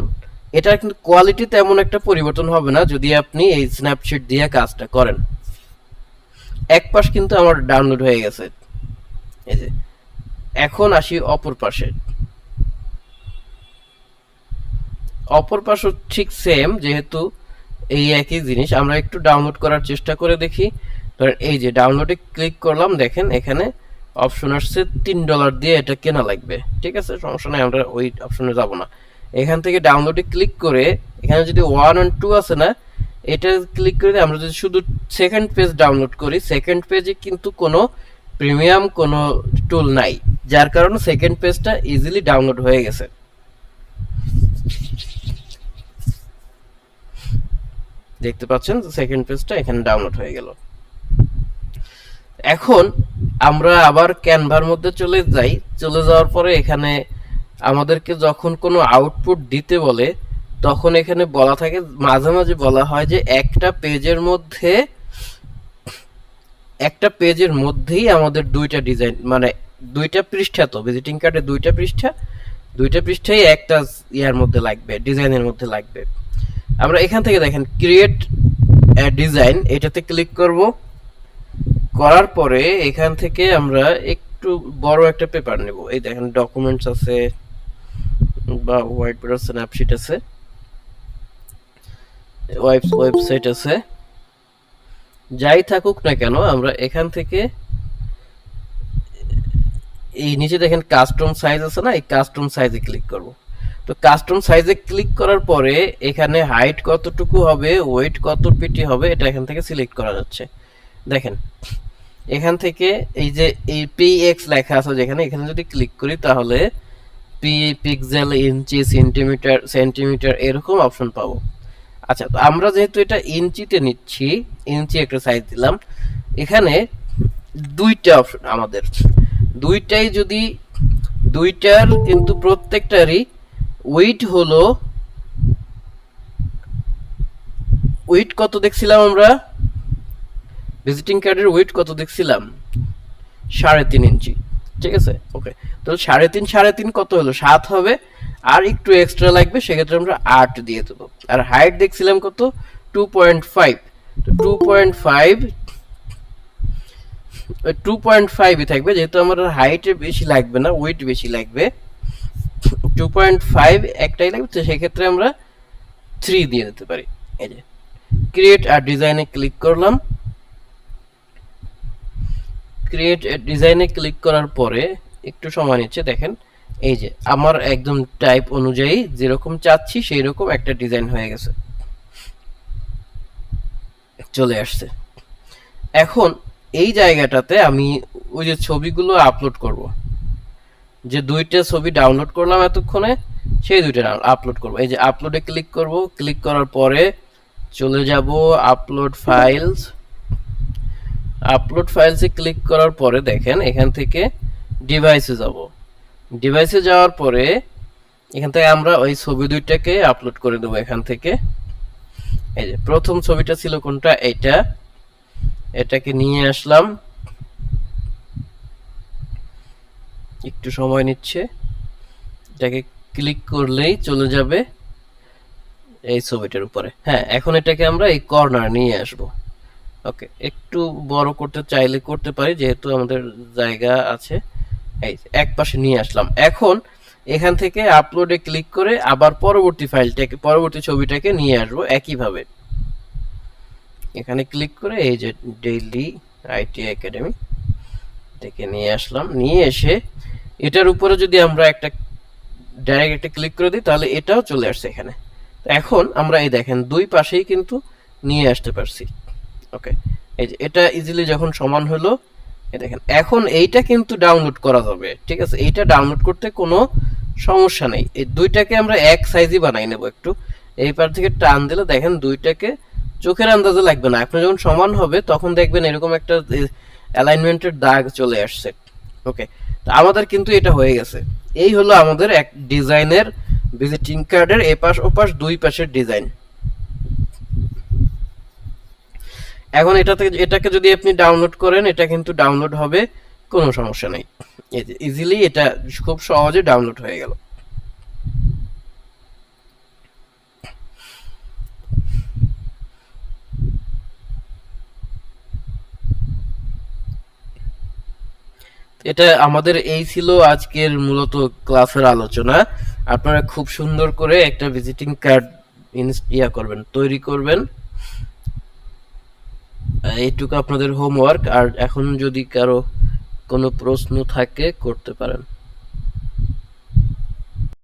S1: এটার কিন্তু কোয়ালিটি তেমন একটা পরিবর্তন হবে না যদি আপনি এই স্ন্যাপশিট দিয়ে কাজটা করেন। এক পাশ কিন্তু আমার ডাউনলোড হয়ে গেছে। এই যে এখন আসি অপর পাশে, অপর পাশও ঠিক সেম, যেহেতু এই একই জিনিস আমরা একটু ডাউনলোড করার চেষ্টা করে দেখি। ধরেন এই যে ডাউনলোডে ক্লিক করলাম, দেখেন এখানে অপশন আসছে $3 দিয়ে এটা কেনা লাগবে। ঠিক আছে, সমস্যা নাই, আমরা ওই অপশনে যাব না। এখান থেকে ডাউনলোডে ক্লিক করে এখানে যদি 1 and 2 আছে না, এটা ক্লিক করে আমরা যদি শুধু সেকেন্ড পেজ ডাউনলোড করি, সেকেন্ড পেজে কিন্তু কোনো প্রিমিয়াম কোনো টুল নাই, যার কারণে সেকেন্ড পেজটা ইজিলি ডাউনলোড হয়ে গেছে। দেখতে পাচ্ছেন সেকেন্ড পেজটা এখানে ডাউনলোড হয়ে গেল। এখন আমরা আবার ক্যানভার মধ্যে চলে যাই। চলে যাওয়ার পরে এখানে আমাদেরকে যখন কোনো আউটপুট দিতে বলে তখন এখানে বলা থাকে, মাঝে মাঝে বলা হয় যে একটা পেজের মধ্যেই আমাদের দুইটা ডিজাইন, মানে দুইটা পৃষ্ঠা, তো ভিজিটিং কার্ডে দুইটা পৃষ্ঠাই একটা ইয়ার মধ্যে লাগবে, ডিজাইনের মধ্যে লাগবে। আমরা এখান থেকে দেখেন ক্রিয়েট ডিজাইন, এটাতে ক্লিক করব। করার পরে এখান থেকে আমরা একটু বড় একটা পেপার নেব। এই দেখেন ডকুমেন্টস আছে বা হোয়াইট বোর্ড স্ন্যাপশিট আছে, ওয়েবসাইট আছে, যাই থাকুক না কেন আমরা এখান থেকে এই নিচে দেখেন কাস্টম সাইজ আছে না, এই কাস্টম সাইজে ক্লিক করব। তো কাস্টম সাইজে ক্লিক করার পরে এখানে হাইট কতটুকু হবে, ওয়েট কত পিটি হবে, এটা এখান থেকে সিলেক্ট করা যাচ্ছে। দেখেন এখান থেকে এই যে এই px লেখা আছে যেখানে, এখানে যদি ক্লিক করি তাহলে পিক্সেল, ইঞ্চি, সেন্টিমিটার এরকম অপশন পাবো। আচ্ছা, তো আমরা যেহেতু এটা ইঞ্চিতে নিচ্ছি, ইঞ্চি একটা সাইজ দিলাম। এখানে দুইটা অপশন আমাদের, দুইটাই যদি দুইটার কিন্তু প্রত্যেকটারই ওয়েট হলো, ওয়েট কত দেখছিলাম আমরা, ভিজিটিং কার্ডের ওয়েট কত দেখছিলাম 3.5 ইঞ্চি। ঠিক আছে, ওকে, তো 3.5 কত হলো 7 হবে, আর একটু এক্সট্রা লাগবে, সেক্ষেত্রে আমরা 8 দিয়ে দেবো। আর হাইট দেখছিলাম কত 2.5, তো 2.5 থাকবে, যেহেতু আমার হাইটে বেশি লাগবে না, ওয়েট বেশি লাগবে, 2.5 একটাই লাগবে, তো সেক্ষেত্রে আমরা 3 দিয়ে দিতে পারি। এই যে ক্রিয়েট আর ডিজাইনে ক্লিক করলাম। ক্রিয়েট ডিজাইনে ক্লিক করার পরে একটু সময় নিচ্ছে, দেখেন এই যে আমার একদম টাইপ অনুযায়ী যেরকম চাচ্ছি সেই রকম একটা ডিজাইন হয়ে গেছে, চলে আসছে। এখন এই জায়গাটাতে আমি ওই যে ছবিগুলো আপলোড করব, যে দুইটা ছবি ডাউনলোড করলাম এতক্ষণে, সেই দুইটা আপলোড করব। এই যে আপলোডে ক্লিক করব, ক্লিক করার পরে চলে যাব আপলোড ফাইলসে ক্লিক করার পরে দেখেন এখান থেকে ডিভাইসে যাব। ডিভাইসে যাওয়ার পরে এখান থেকে আমরা ওই ছবি দুইটাকে আপলোড করে দেবো এখান থেকে। এই যে প্রথম ছবিটা ছিল কোনটা, এটাকে নিয়ে আসলাম, একটু সময় নিচ্ছে, এটাকে ক্লিক করলেই চলে যাবে এই ছবিটার উপরে। হ্যাঁ, এখন এটাকে আমরা এই কর্নার নিয়ে আসব। ওকে, একটু বড় করতে চাইলে করতে পারি, যেহেতু আমাদের জায়গা আছে। এই এক পাশে নিয়ে আসলাম। এখন এখান থেকে আপলোডে ক্লিক করে আবার পরবর্তী ছবিটাকে নিয়ে আসবো একইভাবে। এখানে ক্লিক করে এই যে ডেইলি আইটি একাডেমি থেকে নিয়ে আসলাম, নিয়ে এসে এটার উপরে যদি আমরা একটা ডাইরেক্ট একটা ক্লিক করে দিই তাহলে এটাও চলে আসছে এখানে। তো এখন আমরা এই দেখেন দুই পাশেই কিন্তু নিয়ে আসতে পারছি। ওকে, এই যে এটা ইজিলি যখন সমান হলো, এই দেখেন এখন এইটা কিন্তু ডাউনলোড করা যাবে। ঠিক আছে, এইটা ডাউনলোড করতে কোনো সমস্যা নেই। এই দুইটাকে আমরা এক সাইজই বানাই নেব একটু। এই পার থেকে টান দিলে দেখেন দুইটাকে চোখের আন্দাজে লাগবে না, আপনি যখন সমান হবে তখন দেখবেন এরকম একটা অ্যালাইনমেন্টের দাগ চলে আসছে। ওকে, তো আমাদের কিন্তু এটা হয়ে গেছে। এই হলো আমাদের এক ডিজাইনের ভিজিটিং কার্ডের এপাশ ওপাশ দুই পাশের ডিজাইন। এখন এটাকে যদি আপনি ডাউনলোড করেন এটা কিন্তু ডাউনলোড হবে, কোনো সমস্যা নেই। এই যে ইজিলি এটা খুব সহজে ডাউনলোড হয়ে গেল। এটা আমাদের এই ছিল আজকের মূলত ক্লাসের আলোচনা। আপনারা খুব সুন্দর করে একটা ভিজিটিং কার্ড করবেন, তৈরি করবেন। এইটুকু আপনাদের হোমওয়ার্ক। আর এখন যদি কারো কোনো প্রশ্ন থাকে করতে পারেন।